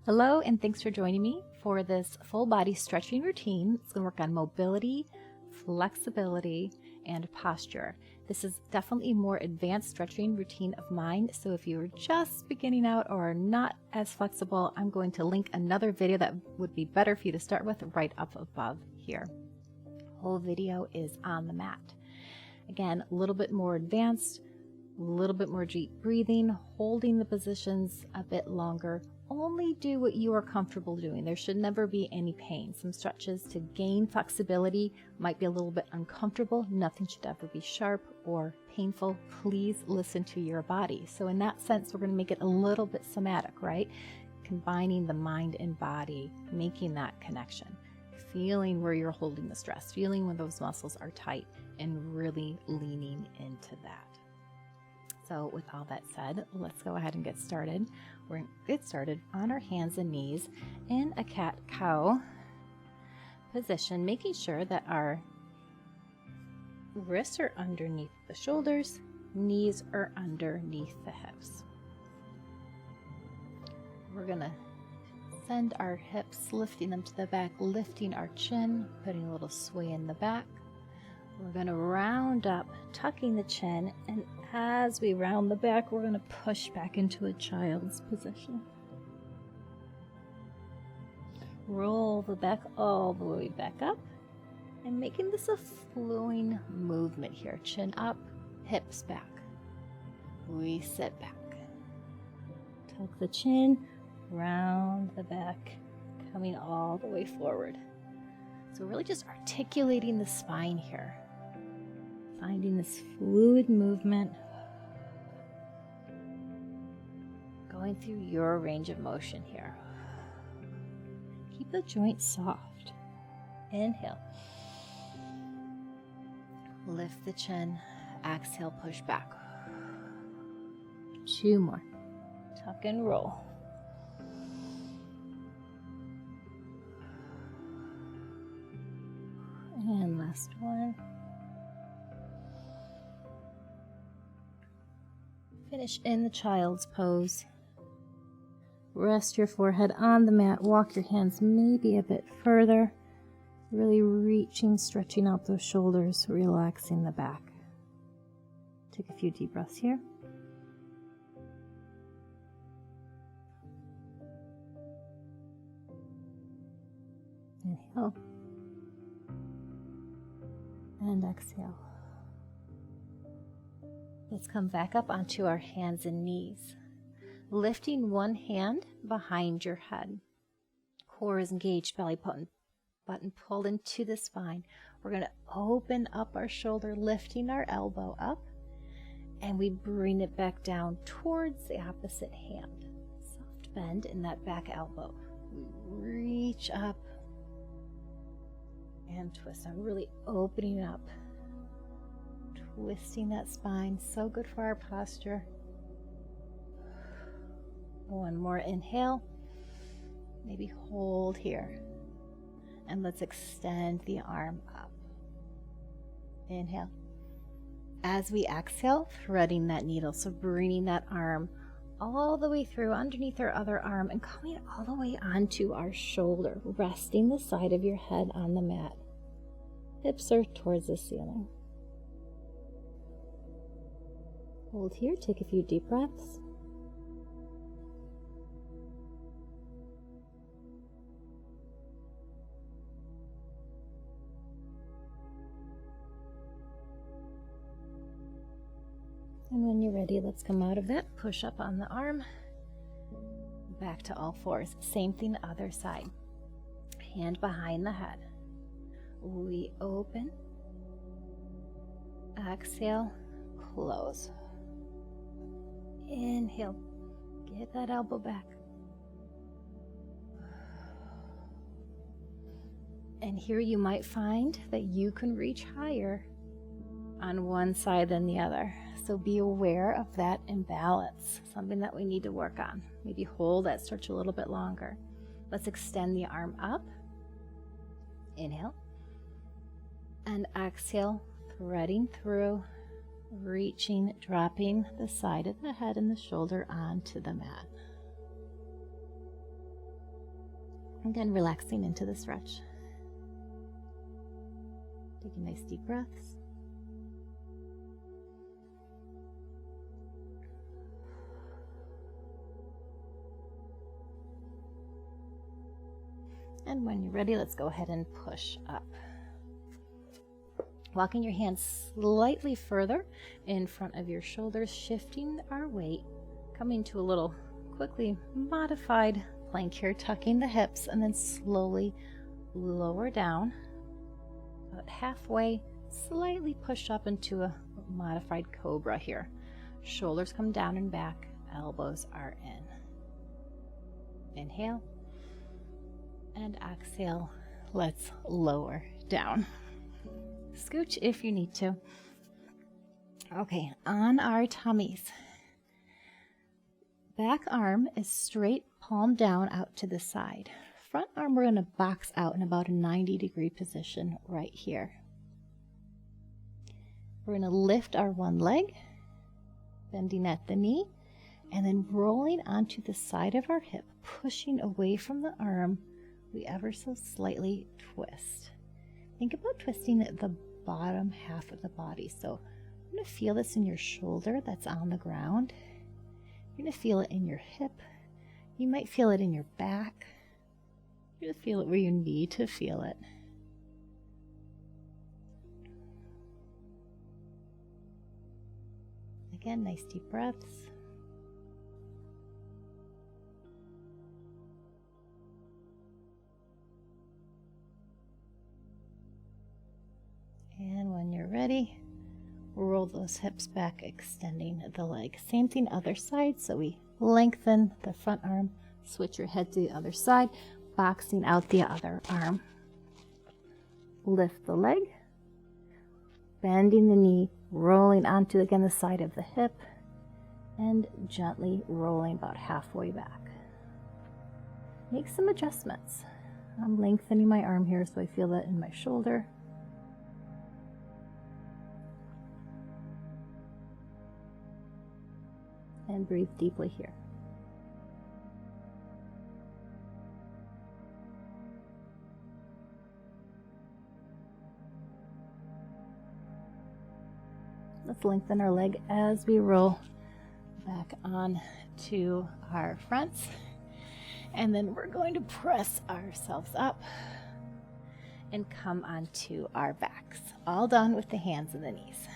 Hello, and thanks for joining me for this full body stretching routine. It's going to work on mobility, flexibility, and posture. This is definitely a more advanced stretching routine of mine, so if you're just beginning out or are not as flexible, I'm going to link another video that would be better for you to start with right up above here. The whole video is on the mat. Again, a little bit more advanced, a little bit more deep breathing, holding the positions a bit longer. Only do what you are comfortable doing. There should never be any pain. Some stretches to gain flexibility might be a little bit uncomfortable. Nothing should ever be sharp or painful. Please listen to your body. So in that sense, we're going to make it a little bit somatic, right? Combining the mind and body, making that connection, feeling where you're holding the stress, feeling when those muscles are tight, and really leaning into that. So with all that said, let's go ahead and get started. We're going to get started on our hands and knees in a cat-cow position, making sure that our wrists are underneath the shoulders, knees are underneath the hips. We're going to send our hips, lifting them to the back, lifting our chin, putting a little sway in the back. We're going to round up, tucking the chin, and as we round the back, we're going to push back into a child's position. Roll the back all the way back up, and making this a flowing movement here. Chin up, hips back. We sit back. Tuck the chin, round the back, coming all the way forward. So really just articulating the spine here. Finding this fluid movement, going through your range of motion here. Keep the joints soft. Inhale. Lift the chin. Exhale, push back. 2 more. Tuck and roll. And last one. Finish in the child's pose. Rest your forehead on the mat. Walk your hands maybe a bit further. Really reaching, stretching out those shoulders, relaxing the back. Take a few deep breaths here. Inhale. And exhale. Let's come back up onto our hands and knees. Lifting one hand behind your head. Core is engaged, belly button pulled into the spine. We're going to open up our shoulder, lifting our elbow up, and we bring it back down towards the opposite hand. Soft bend in that back elbow. We reach up and twist. I'm really opening up. Twisting that spine, so good for our posture. One more inhale. Maybe hold here. And let's extend the arm up. Inhale. As we exhale, threading that needle, so bringing that arm all the way through underneath our other arm and coming all the way onto our shoulder, resting the side of your head on the mat. Hips are towards the ceiling. Hold here, take a few deep breaths. And when you're ready, let's come out of that. Push up on the arm. Back to all fours. Same thing the other side. Hand behind the head. We open. Exhale. Close. Inhale. Get that elbow back. And here you might find that you can reach higher on one side than the other. So be aware of that imbalance, something that we need to work on. Maybe hold that stretch a little bit longer. Let's extend the arm up. Inhale. And exhale, threading through, reaching, dropping the side of the head and the shoulder onto the mat. Again, relaxing into the stretch. Taking nice deep breaths. And when you're ready, let's go ahead and push up. Walking your hands slightly further in front of your shoulders, shifting our weight, coming to a little quickly modified plank here, tucking the hips, and then slowly lower down. About halfway, slightly push up into a modified cobra here. Shoulders come down and back, elbows are in. Inhale and exhale. Let's lower down. Scooch if you need to. Okay, on our tummies. Back arm is straight, palm down out to the side. Front arm we're going to box out in about a 90-degree position right here. We're going to lift our one leg, bending at the knee, and then rolling onto the side of our hip, pushing away from the arm. We ever so slightly twist. Think about twisting the bottom half of the body. So you're going to feel this in your shoulder that's on the ground. You're going to feel it in your hip. You might feel it in your back. You're going to feel it where you need to feel it. Again, nice deep breaths. And when you're ready, roll those hips back, extending the leg. Same thing other side, so we lengthen the front arm, switch your head to the other side, boxing out the other arm. Lift the leg, bending the knee, rolling onto, again, the side of the hip, and gently rolling about halfway back. Make some adjustments. I'm lengthening my arm here so I feel that in my shoulder. And breathe deeply here. Let's lengthen our leg as we roll back on to our fronts. And then we're going to press ourselves up and come onto our backs. All done with the hands and the knees.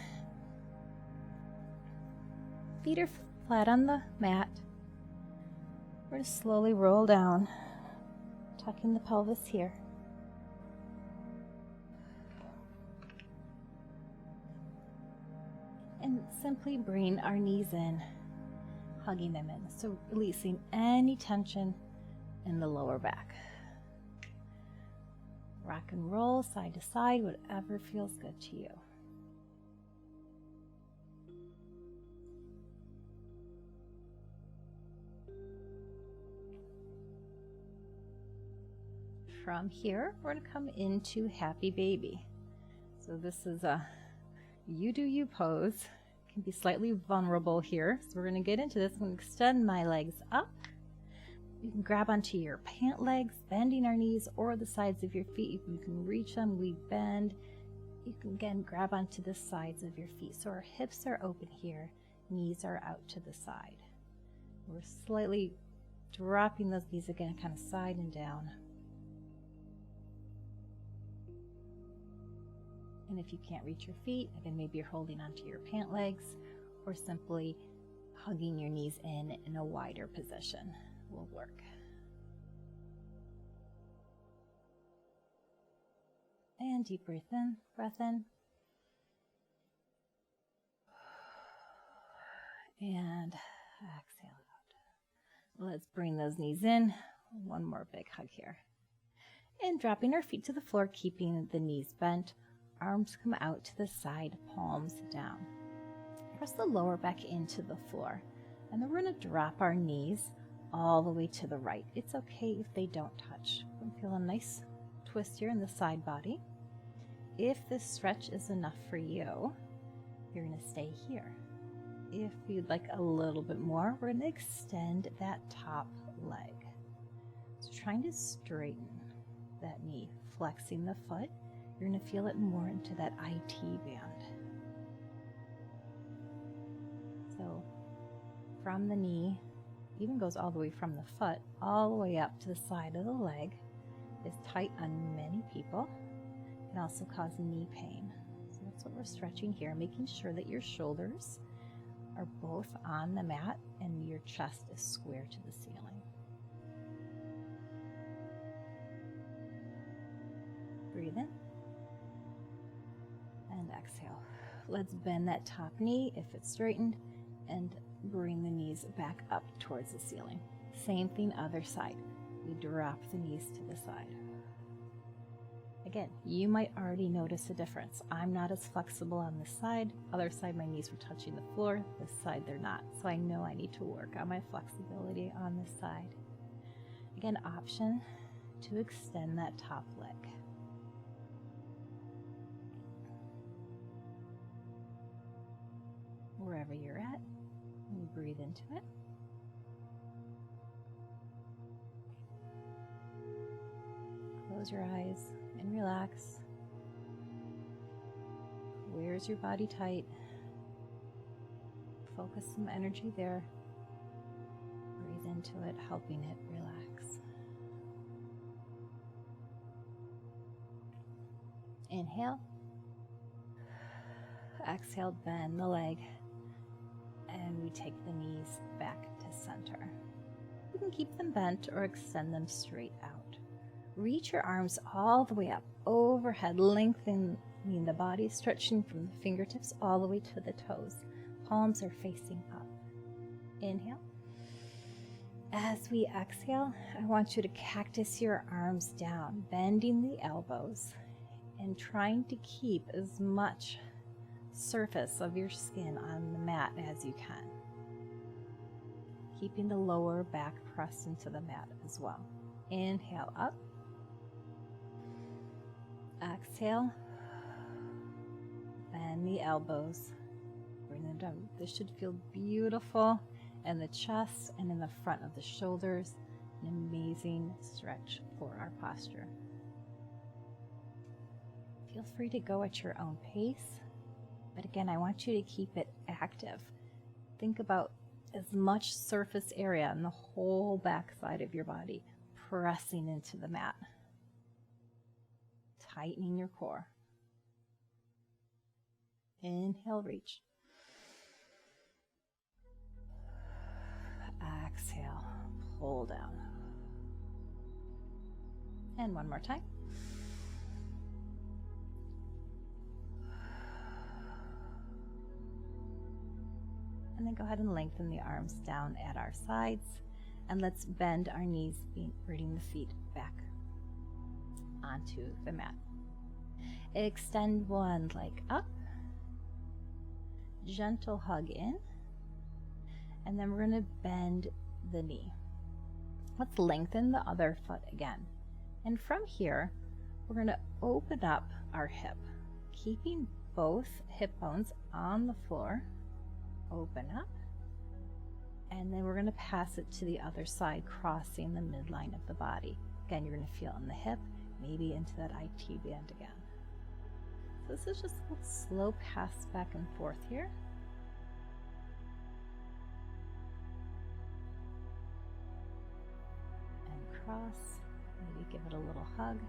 Feet are flat on the mat. We're going to slowly roll down, tucking the pelvis here. And simply bring our knees in, hugging them in. So releasing any tension in the lower back. Rock and roll side to side, whatever feels good to you. From here, we're going to come into Happy Baby. So this is a you do you pose. It can be slightly vulnerable here. So we're going to get into this. I'm going to extend my legs up. You can grab onto your pant legs, bending our knees or the sides of your feet. You can reach them, we bend. You can again grab onto the sides of your feet. So our hips are open here, knees are out to the side. We're slightly dropping those knees again, kind of side and down. And if you can't reach your feet, again, maybe you're holding onto your pant legs or simply hugging your knees in a wider position will work. And deep breath in. And exhale out. Let's bring those knees in. One more big hug here. And dropping our feet to the floor, keeping the knees bent. Arms come out to the side, palms down. Press the lower back into the floor. And then we're going to drop our knees all the way to the right. It's okay if they don't touch. We feel a nice twist here in the side body. If this stretch is enough for you, you're going to stay here. If you'd like a little bit more, we're going to extend that top leg. So So trying to straighten that knee, flexing the foot. You're going to feel it more into that IT band. So from the knee, even goes all the way from the foot, all the way up to the side of the leg, is tight on many people. It can also cause knee pain. So that's what we're stretching here, making sure that your shoulders are both on the mat and your chest is square to the ceiling. Breathe in and exhale. Let's bend that top knee if it's straightened and bring the knees back up towards the ceiling. Same thing other side. We drop the knees to the side. Again, you might already notice a difference. I'm not as flexible on this side. Other side, my knees were touching the floor. This side, they're not. So I know I need to work on my flexibility on this side. Again, option to extend that top leg. Wherever you're at, you breathe into it. Close your eyes and relax. Where's your body tight? Focus some energy there. Breathe into it, helping it relax. Inhale. Exhale, bend the leg. And we take the knees back to center. You can keep them bent or extend them straight out. Reach your arms all the way up, overhead, lengthening the body, stretching from the fingertips all the way to the toes. Palms are facing up. Inhale. As we exhale, I want you to cactus your arms down, bending the elbows and trying to keep as much surface of your skin on the mat as you can. Keeping the lower back pressed into the mat as well. Inhale up. Exhale. Bend the elbows. Bring them down. This should feel beautiful in the chest and in the front of the shoulders. An amazing stretch for our posture. Feel free to go at your own pace. But again, I want you to keep it active. Think about as much surface area on the whole back side of your body, pressing into the mat. Tightening your core. Inhale, reach. Exhale, pull down. And one more time. And then go ahead and lengthen the arms down at our sides. And let's bend our knees, bringing the feet back onto the mat. Extend one leg up. Gentle hug in. And then we're going to bend the knee. Let's lengthen the other foot again. And from here, we're going to open up our hip, keeping both hip bones on the floor. Open up, and then we're going to pass it to the other side, crossing the midline of the body. Again, you're going to feel in the hip, maybe into that IT band again. So this is just a little slow pass back and forth here. And cross, maybe give it a little hug.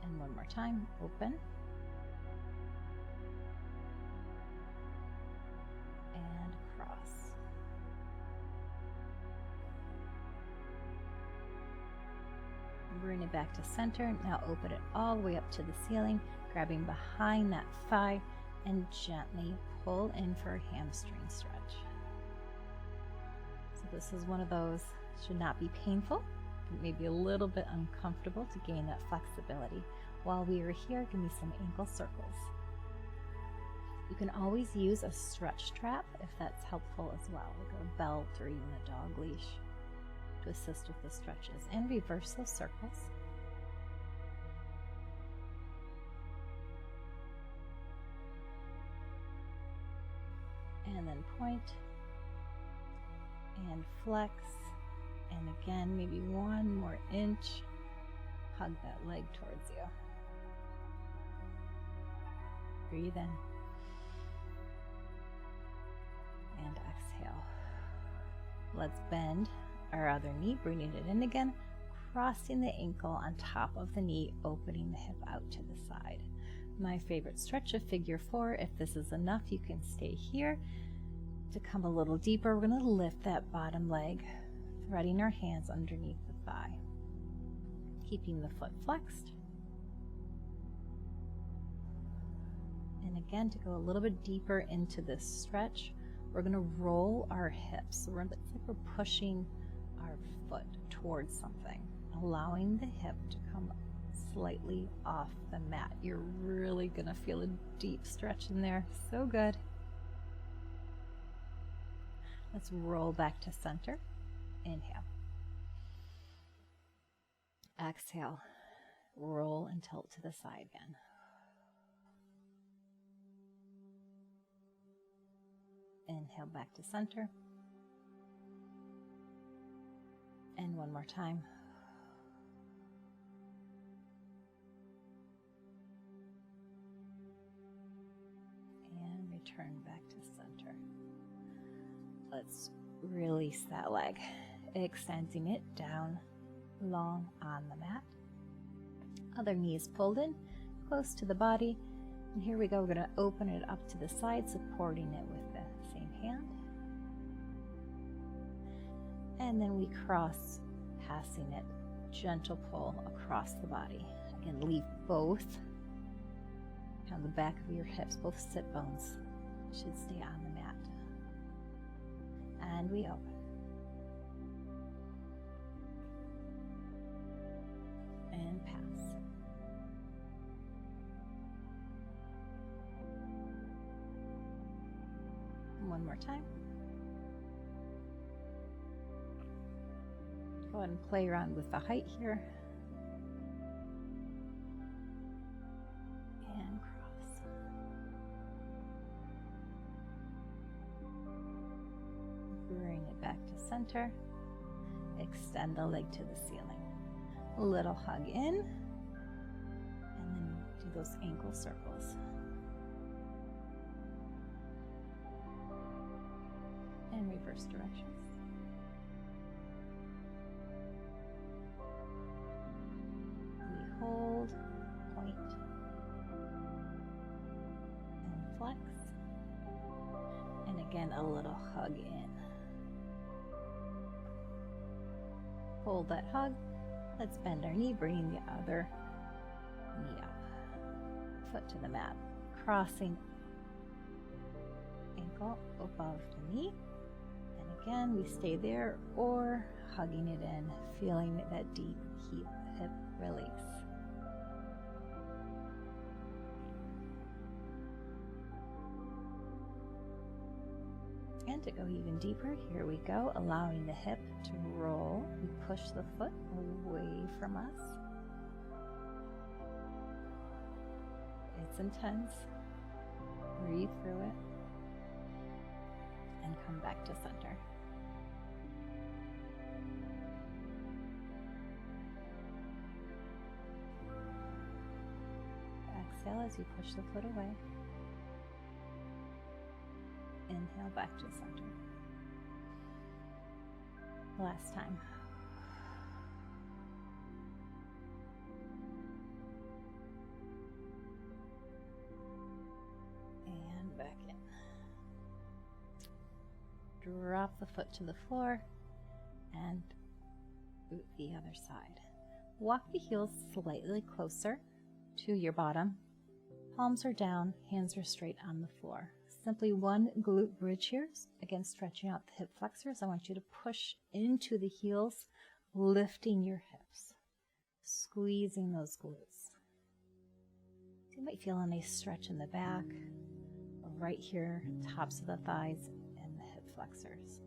And one more time, open. And cross. Bring it back to center. Now open it all the way up to the ceiling, grabbing behind that thigh and gently pull in for a hamstring stretch. So this is one of those, should not be painful. It may be a little bit uncomfortable to gain that flexibility. While we are here, give me some ankle circles. You can always use a stretch trap if that's helpful as well, like a belt or even a dog leash to assist with the stretches. And reverse those circles. And then point and flex. And again, maybe 1 more inch. Hug that leg towards you. Breathe in. And exhale. Let's bend our other knee, bringing it in again, crossing the ankle on top of the knee, opening the hip out to the side. My favorite stretch of figure 4. If this is enough, you can stay here. To come a little deeper, we're going to lift that bottom leg, threading our hands underneath the thigh, keeping the foot flexed. And again, to go a little bit deeper into this stretch, we're going to roll our hips. It's like we're pushing our foot towards something, allowing the hip to come slightly off the mat. You're really going to feel a deep stretch in there. So good. Let's roll back to center. Inhale. Exhale. Roll and tilt to the side again. Inhale back to center. And one more time. And return back to center. Let's release that leg, extending it down long on the mat. Other knee is pulled in, close to the body. And here we go, we're going to open it up to the side, supporting it with the same hand. And then we cross, passing it, gentle pull across the body. Again, leave both on the back of your hips, both sit bones should stay on the mat. And we open. And pass. One more time. Go ahead and play around with the height here. And cross. Bring it back to center. Extend the leg to the ceiling. A little hug in. And then do those ankle circles. And reverse directions. We hold, point, and flex. And again, a little hug in. Hold that hug. Let's bend our knee, bringing the other knee up. Foot to the mat. Crossing ankle above the knee. Again, we stay there or hugging it in, feeling that deep hip release. And to go even deeper, here we go, allowing the hip to roll. We push the foot away from us. It's intense. Breathe through it. And come back to center. Exhale as you push the foot away. Inhale back to center. Last time. And back in. Drop the foot to the floor and boot the other side. Walk the heels slightly closer to your bottom. Palms are down, hands are straight on the floor. Simply one glute bridge here. Again, stretching out the hip flexors. I want you to push into the heels, lifting your hips, squeezing those glutes. You might feel a nice stretch in the back, or right here, tops of the thighs and the hip flexors.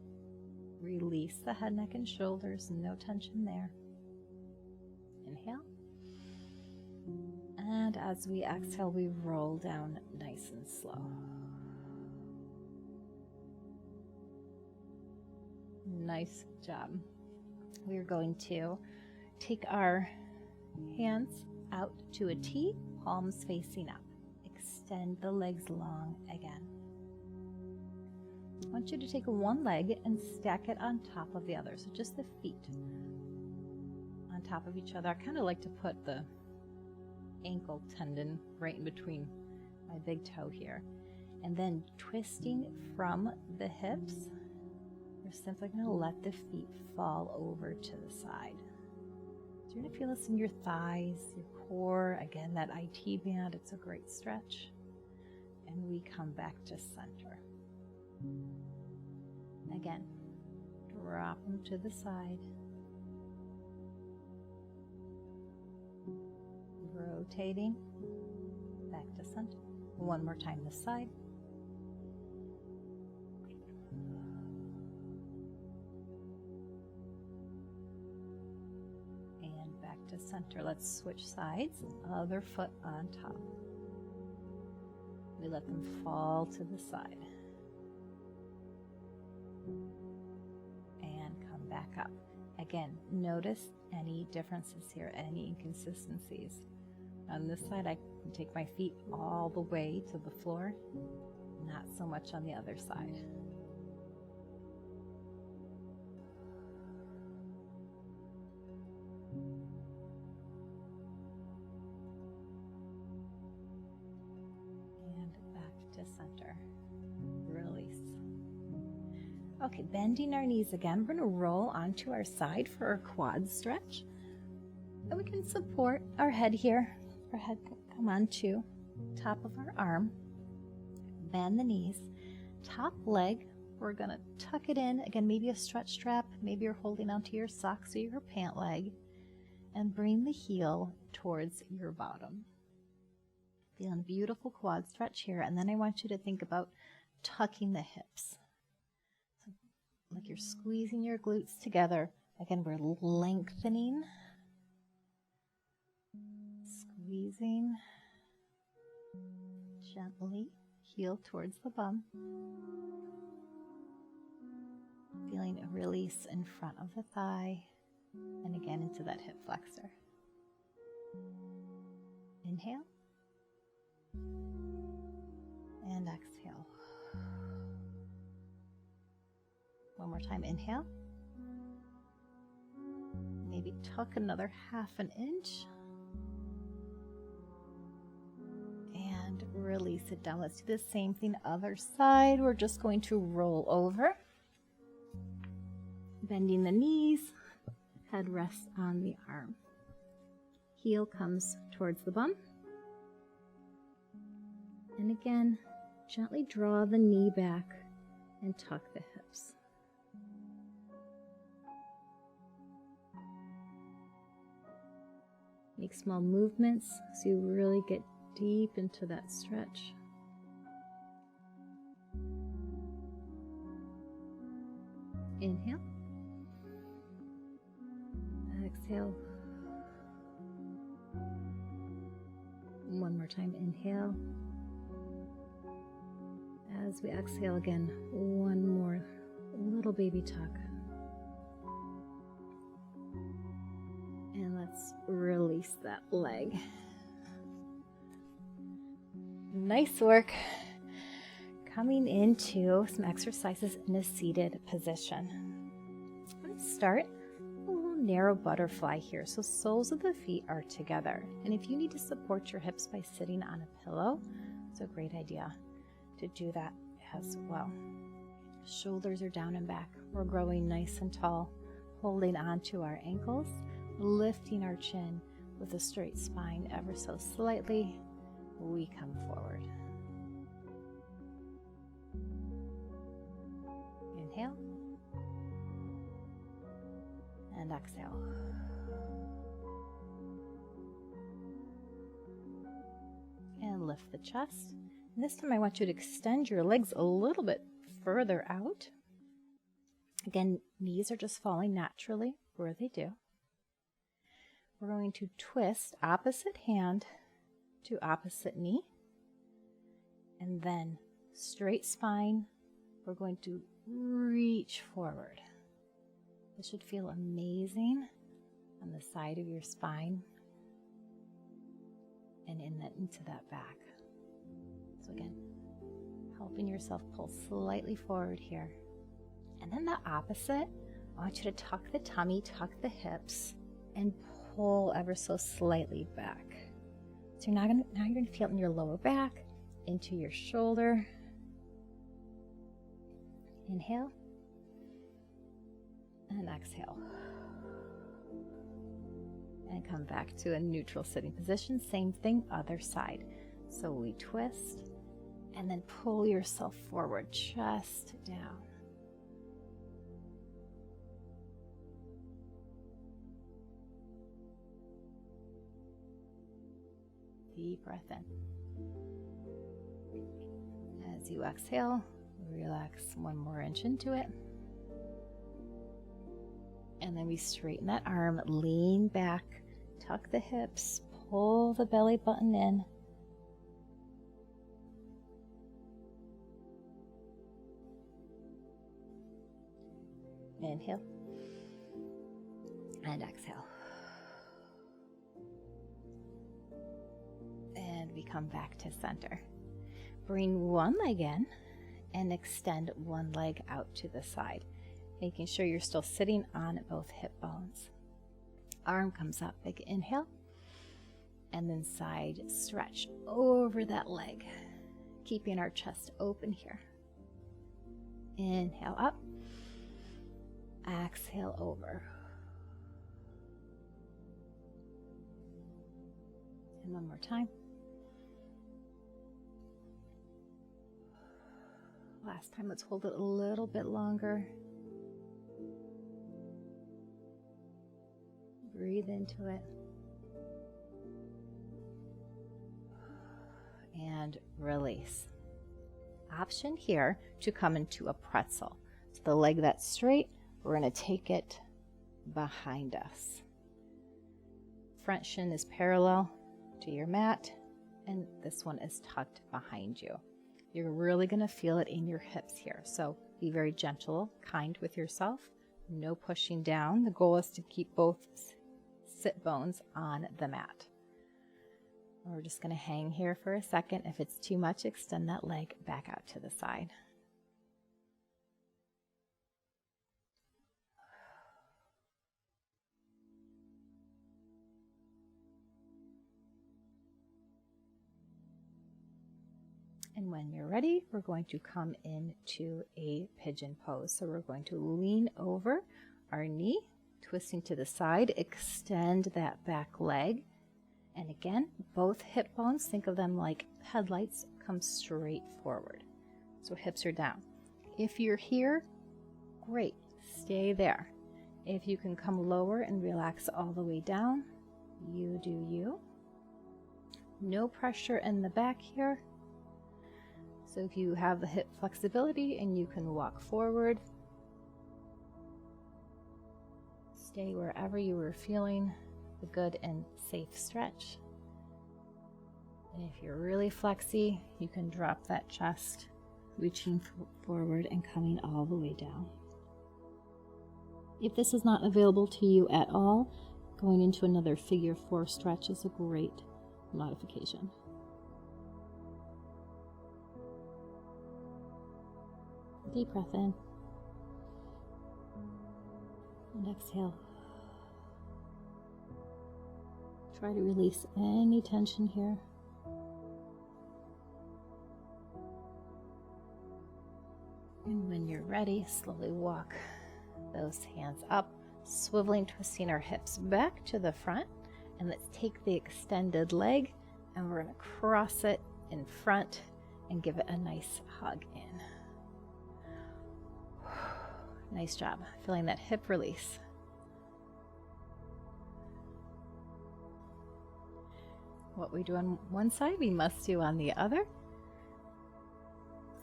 Release the head, neck, and shoulders. No tension there. Inhale. And as we exhale, we roll down nice and slow. Nice job. We're going to take our hands out to a T, palms facing up. Extend the legs long again. I want you to take one leg and stack it on top of the other. So just the feet on top of each other. I kind of like to put the ankle tendon right in between my big toe here. And then twisting from the hips, we're simply going to let the feet fall over to the side. So you're going to feel this in your thighs, your core. Again, that IT band, it's a great stretch. And we come back to center. Again, drop them to the side. Rotating back to center. One more time this side. And back to center. Let's switch sides. Other foot on top. We let them fall to the side. And come back up. Again, notice any differences here, any inconsistencies. On this side, I can take my feet all the way to the floor, not so much on the other side. And back to center. Release. Okay, bending our knees again. We're going to roll onto our side for our quad stretch. And we can support our head here. Our head can come onto top of our arm. Bend the knees. Top leg, we're going to tuck it in. Again, maybe a stretch strap. Maybe you're holding onto your socks or your pant leg. And bring the heel towards your bottom. Feeling a beautiful quad stretch here. And then I want you to think about tucking the hips. So, like you're squeezing your glutes together. Again, we're lengthening. Squeezing gently, heel towards the bum. Feeling a release in front of the thigh and again into that hip flexor. Inhale and exhale. One more time, inhale. Maybe tuck another ½ an inch. Release it down. Let's do the same thing other side. We're just going to roll over, bending the knees, head rests on the arm, heel comes towards the bum, and again gently draw the knee back and tuck the hips. Make small movements so you really get deep into that stretch. Inhale. Exhale. One more time, inhale. As we exhale again, one more little baby tuck. And let's release that leg. Nice work. Coming into some exercises in a seated position. Let's start a little narrow butterfly here. So soles of the feet are together. And if you need to support your hips by sitting on a pillow, it's a great idea to do that as well. Shoulders are down and back. We're growing nice and tall, holding onto our ankles, lifting our chin with a straight spine ever so slightly. We come forward. Inhale and exhale. And lift the chest. And this time I want you to extend your legs a little bit further out. Again, knees are just falling naturally where they do. We're going to twist opposite hand to opposite knee, and then straight spine. We're going to reach forward. This should feel amazing on the side of your spine and into that back. So again, helping yourself pull slightly forward here. And then the opposite, I want you to tuck the tummy, tuck the hips, and pull ever so slightly back. So now you're gonna feel it in your lower back, into your shoulder. Inhale and exhale. And come back to a neutral sitting position. Same thing, other side. So we twist and then pull yourself forward, chest down. Deep breath in. As you exhale, relax 1 more inch into it. And then we straighten that arm, lean back, tuck the hips, pull the belly button in. Inhale and exhale. And we come back to center. Bring one leg in and extend one leg out to the side, making sure you're still sitting on both hip bones. Arm comes up, big inhale, and then side stretch over that leg, keeping our chest open here. Inhale up, exhale over. And one more time. Last time, let's hold it a little bit longer. Breathe into it. And release. Option here to come into a pretzel. So the leg that's straight, we're going to take it behind us. Front shin is parallel to your mat, and this one is tucked behind you. You're really going to feel it in your hips here. So be very gentle, kind with yourself. No pushing down. The goal is to keep both sit bones on the mat. We're just going to hang here for a second. If it's too much, extend that leg back out to the side. And when you're ready, we're going to come into a pigeon pose. So we're going to lean over our knee, twisting to the side, extend that back leg. And again, both hip bones, think of them like headlights, come straight forward. So hips are down. If you're here, great, stay there. If you can come lower and relax all the way down, you do you. No pressure in the back here. So if you have the hip flexibility and you can walk forward, stay wherever you were feeling the good and safe stretch. And if you're really flexy, you can drop that chest, reaching forward and coming all the way down. If this is not available to you at all, going into another figure 4 stretch is a great modification. Deep breath in and exhale. Try to release any tension here. And when you're ready, slowly walk those hands up, swiveling, twisting our hips back to the front. And let's take the extended leg and we're going to cross it in front and give it a nice hug in. Nice job. Feeling that hip release. What we do on one side, we must do on the other.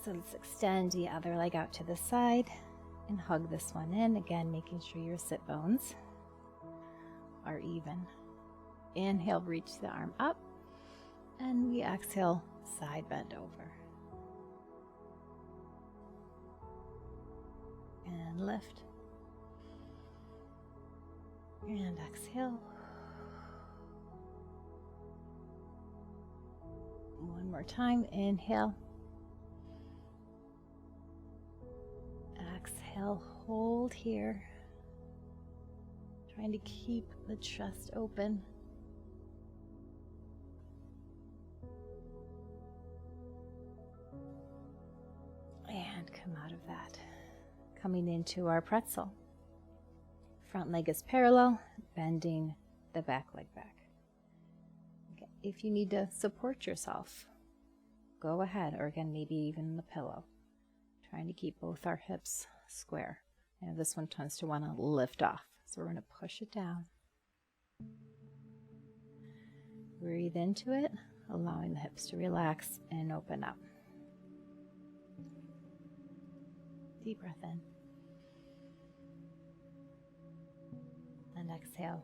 So let's extend the other leg out to the side and hug this one in. Again, making sure your sit bones are even. Inhale, reach the arm up. And we exhale, side bend over. And lift. And exhale. One more time. Inhale. Exhale. Hold here. Trying to keep the chest open. And come out of that. Coming into our pretzel. Front leg is parallel, bending the back leg back. Okay. If you need to support yourself, go ahead, or again, maybe even the pillow. Trying to keep both our hips square. And this one tends to want to lift off, so we're going to push it down. Breathe into it, allowing the hips to relax and open up. Deep breath in. And exhale.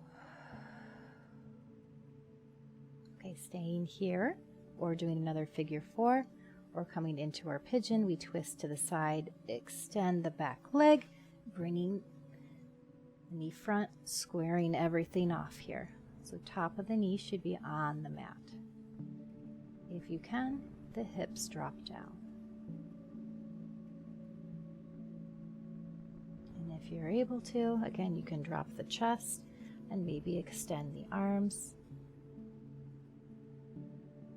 Okay, staying here or doing another figure 4 or coming into our pigeon, we twist to the side, extend the back leg, bringing the knee front, squaring everything off here. So top of the knee should be on the mat. If you can, the hips drop down. And if you're able to, again, you can drop the chest and maybe extend the arms.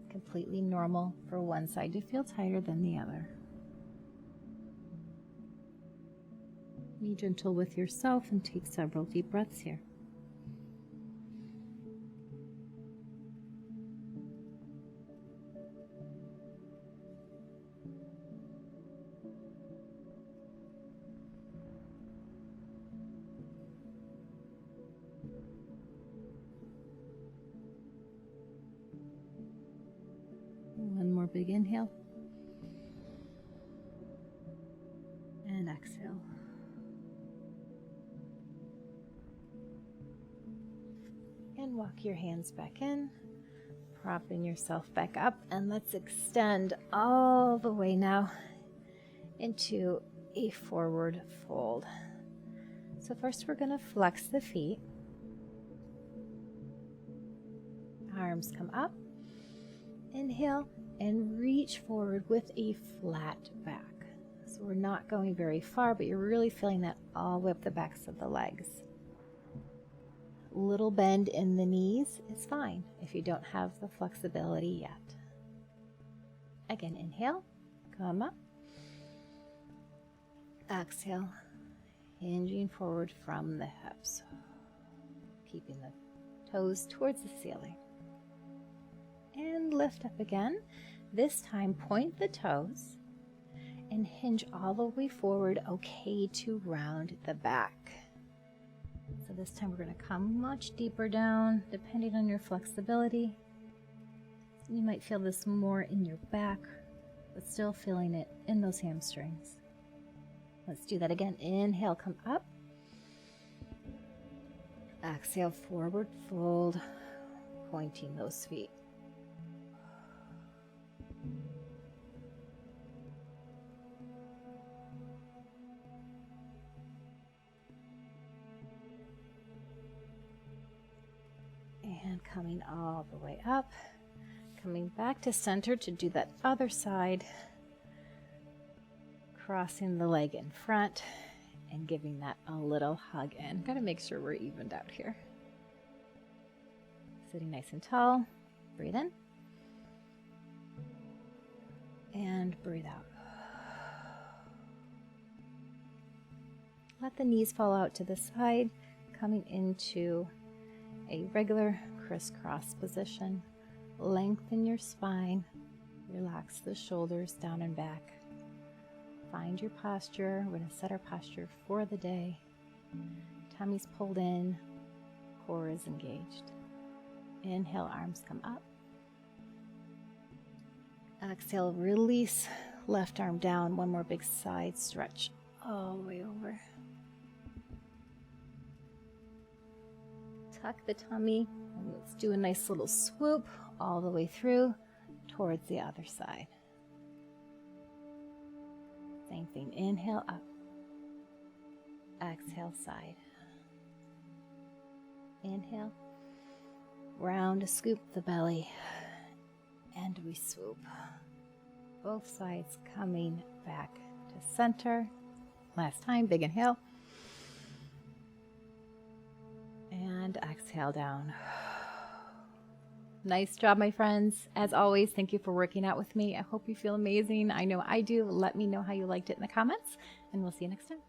Completely normal for one side to feel tighter than the other. Be gentle with yourself and take several deep breaths here. One more big inhale. And exhale. And walk your hands back in, propping yourself back up, and let's extend all the way now into a forward fold. So first we're going to flex the feet. Arms come up. Inhale and reach forward with a flat back. So we're not going very far, but you're really feeling that all the way up the backs of the legs. Little bend in the knees is fine if you don't have the flexibility yet. Again, inhale, come up. Exhale, hinging forward from the hips, keeping the toes towards the ceiling. And lift up again. This time, point the toes and hinge all the way forward, okay, to round the back. So this time we're going to come much deeper down, depending on your flexibility. You might feel this more in your back, but still feeling it in those hamstrings. Let's do that again. Inhale, come up. Exhale, forward fold, pointing those feet. And coming all the way up, coming back to center to do that other side, crossing the leg in front and giving that a little hug in. Gotta make sure we're evened out here. Sitting nice and tall, breathe in and breathe out. Let the knees fall out to the side, coming into a regular crisscross position. Lengthen your spine, relax the shoulders down and back. Find your posture. We're going to set our posture for the day. Tummy's pulled in, core is engaged. Inhale, arms come up. Exhale, release left arm down. One more big side stretch all the way over. Tuck the tummy, and let's do a nice little swoop all the way through towards the other side. Same thing, inhale up, exhale side. Inhale. Round to scoop the belly. And we swoop. Both sides coming back to center. Last time, big inhale. And exhale down. Nice job, my friends. As always, thank you for working out with me. I hope you feel amazing. I know I do. Let me know how you liked it in the comments, and we'll see you next time.